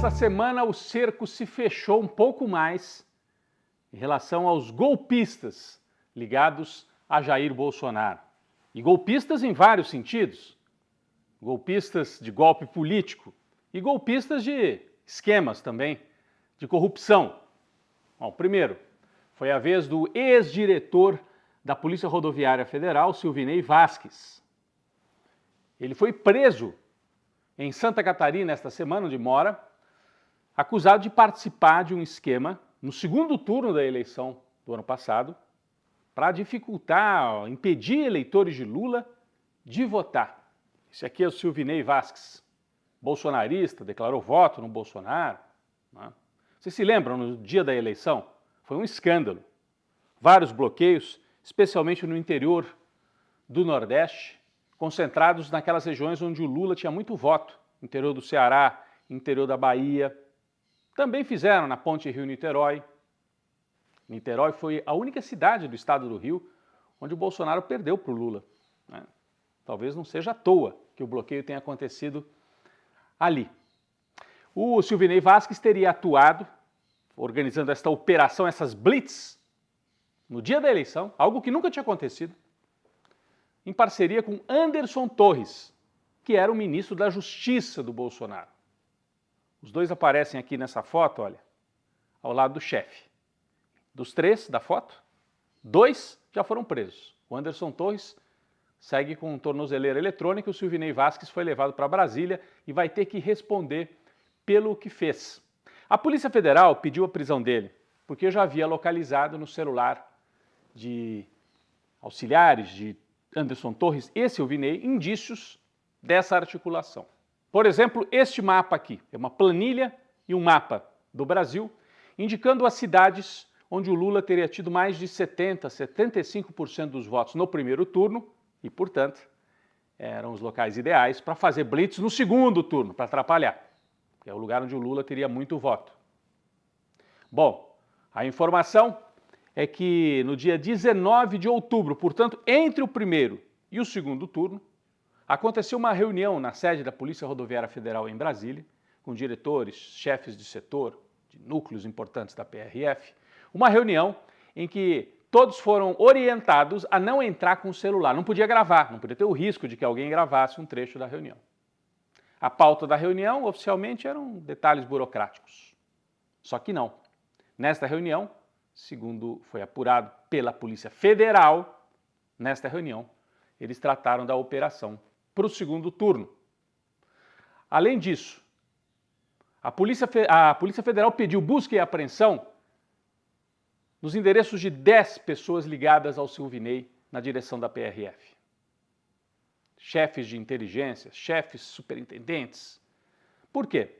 Nesta semana, o cerco se fechou um pouco mais em relação aos golpistas ligados a Jair Bolsonaro. E golpistas em vários sentidos. Golpistas de golpe político e golpistas de esquemas também, de corrupção. Bom, primeiro, foi a vez do ex-diretor da Polícia Rodoviária Federal, Silvinei Vasquez. Ele foi preso em Santa Catarina esta semana, onde mora, acusado de participar de um esquema no segundo turno da eleição do ano passado para dificultar, impedir eleitores de Lula de votar. Esse aqui é o Silvinei Vasquez, bolsonarista, declarou voto no Bolsonaro. Né? Vocês se lembram, no dia da eleição? Foi um escândalo. Vários bloqueios, especialmente no interior do Nordeste, concentrados naquelas regiões onde o Lula tinha muito voto, interior do Ceará, interior da Bahia. Também fizeram na ponte Rio-Niterói. Niterói foi a única cidade do estado do Rio onde o Bolsonaro perdeu para o Lula. Né? Talvez não seja à toa que o bloqueio tenha acontecido ali. O Silvinei Vasquez teria atuado, organizando esta operação, essas blitz, no dia da eleição, algo que nunca tinha acontecido, em parceria com Anderson Torres, que era o ministro da Justiça do Bolsonaro. Os dois aparecem aqui nessa foto, olha, ao lado do chefe. Dos três da foto, 2 já foram presos. O Anderson Torres segue com tornozeleira eletrônica, o Silvinei Vasquez foi levado para Brasília e vai ter que responder pelo que fez. A Polícia Federal pediu a prisão dele, porque já havia localizado no celular de auxiliares de Anderson Torres e Silvinei indícios dessa articulação. Por exemplo, este mapa aqui, é uma planilha e um mapa do Brasil, indicando as cidades onde o Lula teria tido mais de 70%, 75% dos votos no primeiro turno e, portanto, eram os locais ideais para fazer blitz no segundo turno, para atrapalhar, que é o lugar onde o Lula teria muito voto. Bom, a informação é que no dia 19 de outubro, portanto, entre o primeiro e o segundo turno, aconteceu uma reunião na sede da Polícia Rodoviária Federal em Brasília, com diretores, chefes de setor, de núcleos importantes da PRF, uma reunião em que todos foram orientados a não entrar com o celular, não podia gravar, não podia ter o risco de que alguém gravasse um trecho da reunião. A pauta da reunião, oficialmente, eram detalhes burocráticos. Só que não. Nesta reunião, segundo foi apurado pela Polícia Federal, nesta reunião, eles trataram da operação para o segundo turno. Além disso, a Polícia Federal pediu busca e apreensão nos endereços de 10 pessoas ligadas ao Silvinei na direção da PRF. Chefes de inteligência, chefes superintendentes. Por quê?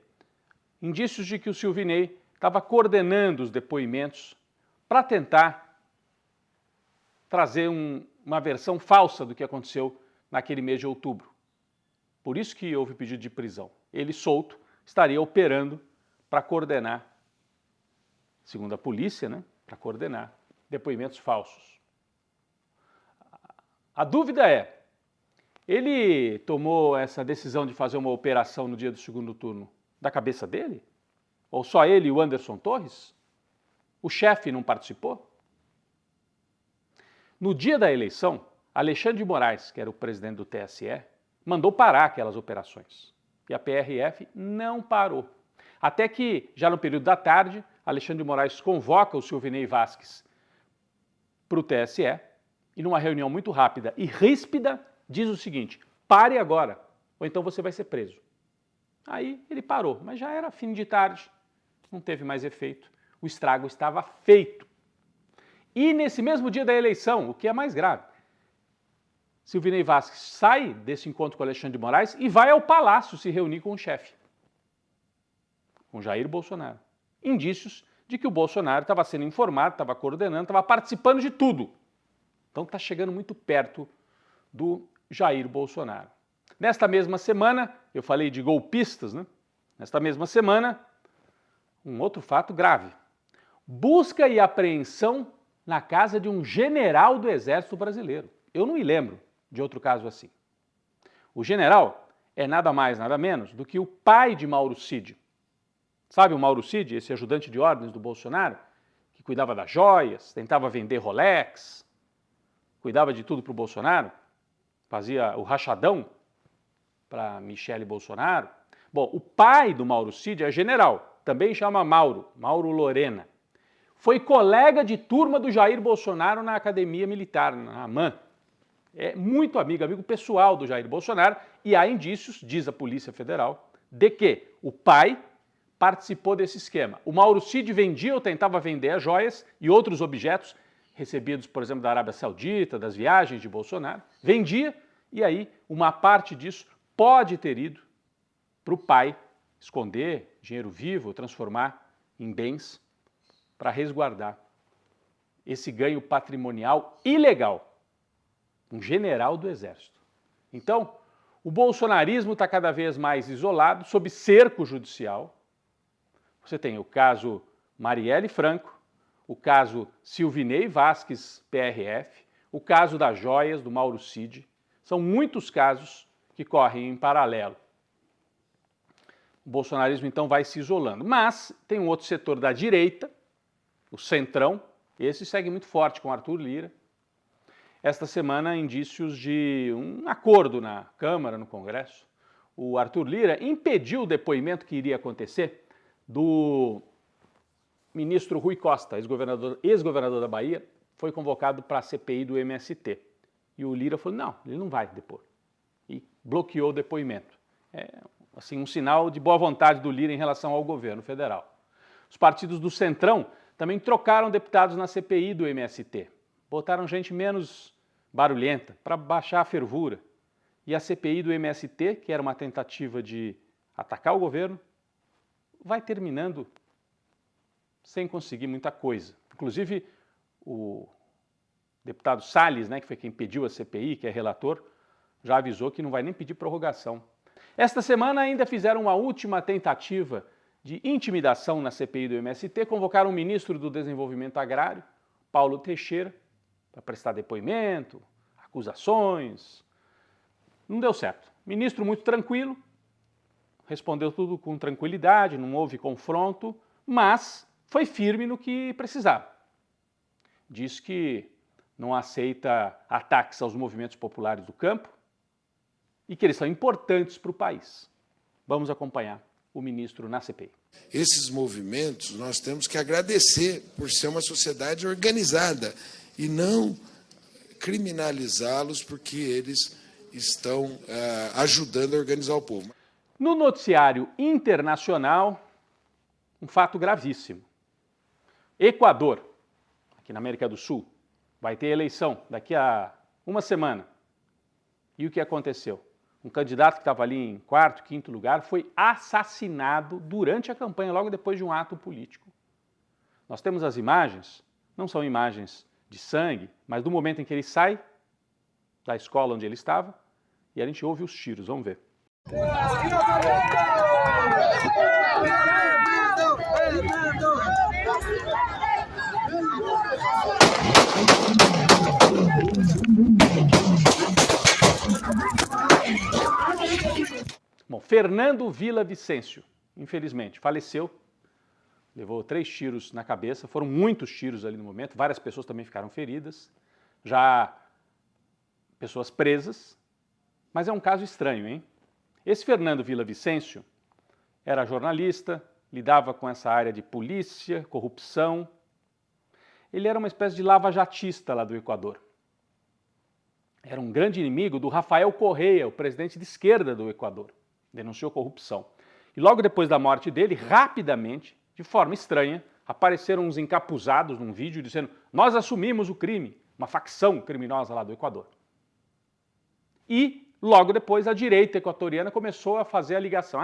Indícios de que o Silvinei estava coordenando os depoimentos para tentar trazer uma versão falsa do que aconteceu naquele mês de outubro. Por isso que houve pedido de prisão. Ele, solto, estaria operando para coordenar, segundo a polícia, né, para coordenar depoimentos falsos. A dúvida é, ele tomou essa decisão de fazer uma operação no dia do segundo turno da cabeça dele? Ou só ele e o Anderson Torres? O chefe não participou? No dia da eleição, Alexandre de Moraes, que era o presidente do TSE, mandou parar aquelas operações. E a PRF não parou. Até que, já no período da tarde, Alexandre de Moraes convoca o Silvinei Vasquez para o TSE e, numa reunião muito rápida e ríspida, diz o seguinte: pare agora, ou então você vai ser preso. Aí ele parou, mas já era fim de tarde, não teve mais efeito, o estrago estava feito. E nesse mesmo dia da eleição, o que é mais grave, Silvinei Vasquez sai desse encontro com Alexandre de Moraes e vai ao Palácio se reunir com o chefe, com Jair Bolsonaro. Indícios de que o Bolsonaro estava sendo informado, estava coordenando, estava participando de tudo. Então está chegando muito perto do Jair Bolsonaro. Nesta mesma semana, eu falei de golpistas, né? Nesta mesma semana, um outro fato grave. Busca e apreensão na casa de um general do Exército Brasileiro. Eu não me lembro de outro caso assim. O general é nada mais, nada menos do que o pai de Mauro Cid. Sabe o Mauro Cid, esse ajudante de ordens do Bolsonaro, que cuidava das joias, tentava vender Rolex, cuidava de tudo para o Bolsonaro, fazia o rachadão para Michele Bolsonaro. Bom, o pai do Mauro Cid é general, também chama Mauro Lorena. Foi colega de turma do Jair Bolsonaro na Academia Militar, na AMAN. É muito amigo pessoal do Jair Bolsonaro, e há indícios, diz a Polícia Federal, de que o pai participou desse esquema. O Mauro Cid vendia ou tentava vender as joias e outros objetos recebidos, por exemplo, da Arábia Saudita, das viagens de Bolsonaro, vendia, e aí uma parte disso pode ter ido para o pai esconder dinheiro vivo, transformar em bens para resguardar esse ganho patrimonial ilegal. Um general do Exército. Então, o bolsonarismo está cada vez mais isolado, sob cerco judicial. Você tem o caso Marielle Franco, o caso Silvinei Vasquez, PRF, o caso das joias do Mauro Cid. São muitos casos que correm em paralelo. O bolsonarismo, então, vai se isolando. Mas tem um outro setor da direita, o Centrão, esse segue muito forte com Arthur Lira. Esta semana, indícios de um acordo na Câmara, no Congresso. O Arthur Lira impediu o depoimento que iria acontecer do ministro Rui Costa, ex-governador da Bahia, foi convocado para a CPI do MST. E o Lira falou, não, ele não vai depor. E bloqueou o depoimento. É assim, um sinal de boa vontade do Lira em relação ao governo federal. Os partidos do Centrão também trocaram deputados na CPI do MST. Botaram gente menos barulhenta para baixar a fervura. E a CPI do MST, que era uma tentativa de atacar o governo, vai terminando sem conseguir muita coisa. Inclusive, o deputado Salles, que foi quem pediu a CPI, que é relator, já avisou que não vai nem pedir prorrogação. Esta semana ainda fizeram uma última tentativa de intimidação na CPI do MST, convocaram o ministro do Desenvolvimento Agrário, Paulo Teixeira, para prestar depoimento, acusações. Não deu certo. Ministro muito tranquilo, respondeu tudo com tranquilidade, não houve confronto, mas foi firme no que precisava. Diz que não aceita ataques aos movimentos populares do campo e que eles são importantes para o país. Vamos acompanhar o ministro na CPI. Esses movimentos nós temos que agradecer por ser uma sociedade organizada e não criminalizá-los porque eles estão ajudando a organizar o povo. No noticiário internacional, um fato gravíssimo. Equador, aqui na América do Sul, vai ter eleição daqui a uma semana. E o que aconteceu? Um candidato que estava ali em quarto, quinto lugar foi assassinado durante a campanha, logo depois de um ato político. Nós temos as imagens, não são imagens de sangue, mas do momento em que ele sai da escola onde ele estava e a gente ouve os tiros. Vamos ver. Bom, Fernando Villavicencio, infelizmente, faleceu, levou 3 tiros na cabeça, foram muitos tiros ali no momento, várias pessoas também ficaram feridas, já pessoas presas, mas é um caso estranho, hein? Esse Fernando Villavicencio era jornalista, lidava com essa área de polícia, corrupção, ele era uma espécie de lava-jatista lá do Equador. Era um grande inimigo do Rafael Correa, o presidente de esquerda do Equador. Denunciou corrupção. E logo depois da morte dele, rapidamente, de forma estranha, apareceram uns encapuzados num vídeo dizendo: nós assumimos o crime, uma facção criminosa lá do Equador. E logo depois a direita equatoriana começou a fazer a ligação.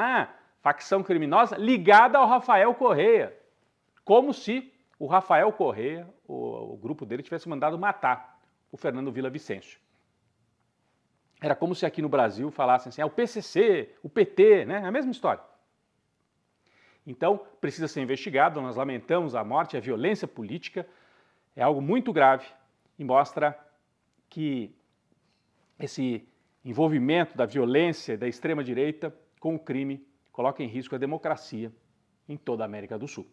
Facção criminosa ligada ao Rafael Correa. Como se o Rafael Correa, o grupo dele, tivesse mandado matar o Fernando Villavicencio. Era como se aqui no Brasil falassem assim, o PCC, o PT, né? É a mesma história. Então, precisa ser investigado, nós lamentamos a morte, a violência política, é algo muito grave e mostra que esse envolvimento da violência da extrema-direita com o crime coloca em risco a democracia em toda a América do Sul.